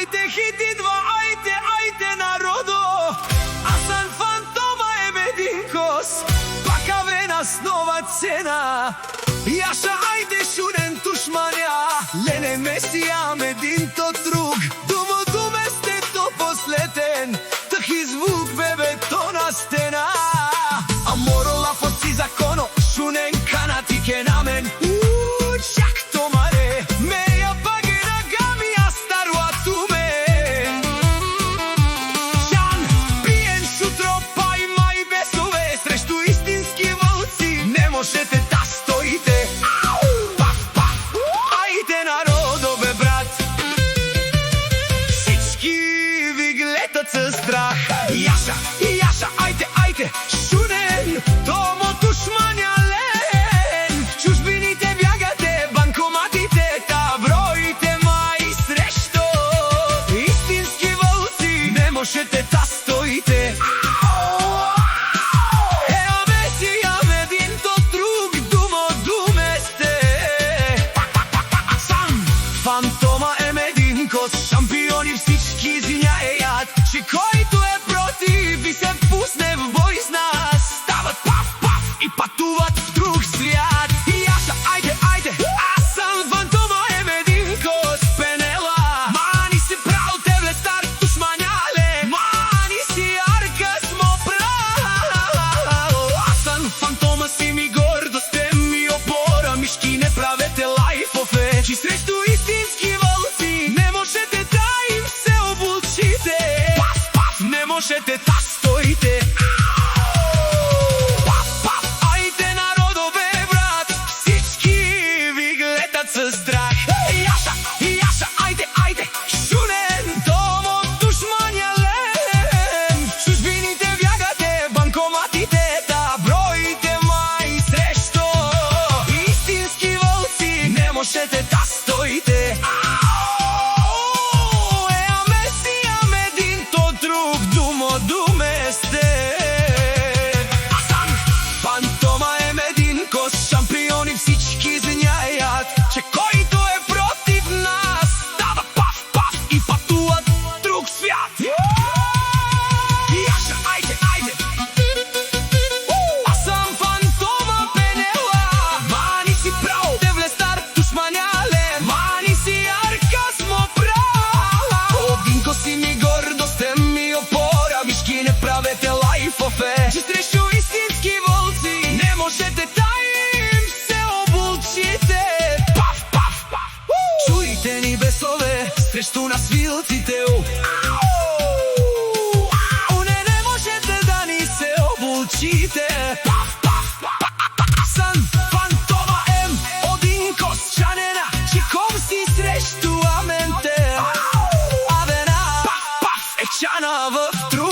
Ајде хити два, ајде народо. Асан Фантома Емединкос, пака ве нас нова цена. Јаша ајде Шунен Тушмања, Лене Месија Мединто друг. Думо думесте то последен, тахи звук бебе то на стена. А морола фоци законо, Шунен канати ке намен. Чак то маре, меја багера гами а старуа туме. Чан, пиен шутро, па и мај бесове, срешту истински волци не можете да стоите. Паф, паф, ајде народо бе брат, всички ви гледат со страх. Јаша, ајде, Шунен, Томо Тушмања Лен. Чужбините бјагате, банкоматите, та броите мај срешто. Истински волци не можете да стоите. Еа Месија Мединто друг, думо думесте. Асан Фантома Емединкос, шампиони всички извињајат, че којто е против и се пусне в бой с нас, стават паф, паф и патуват в друг свят. Јаша, ајде, Асан Фантома Емединкос, Пенела. Мани си прав, Девле стар Тушмања Лен. Мани си арка смо прав. Асан Фантома си ми гордост, те ми опора, мишки не правете лајфове, чи срешту истински волци не можете да им се обулчите. Паф, паф, не можете да стоите. Паф, паф, ајде народо бе брат, всички ви гледат со страх. Јаша, ајде, Шунен, Томо Тушмања Лен. Чужбините бјагате, банкоматите, та броите мај срешто. Истински волци не можете да стоите. Еа Месија Мединто друг, думо думесте. Асан Фантома Емединкос, шампиони всички извињајат, че којто е против нас, става паф, паф и патуват друг свят. Јаша, ајде, Асан Фантома Пенела. Мани си прав, Девле стар Тушмања Лен. Мани си арка смо прав. Одинко си ми гордост, те ми опора, мишки не правете лајфове, че срешту истински волци не можете да им се обулчите. Паф, паф, чујте ни бесове, срешту нас вилците. Не можете да ни се обулчите. Паф, Асан Фантома Емединкос, Чанена, чиком си срешту аменте. Авена, паф, Чана в друг.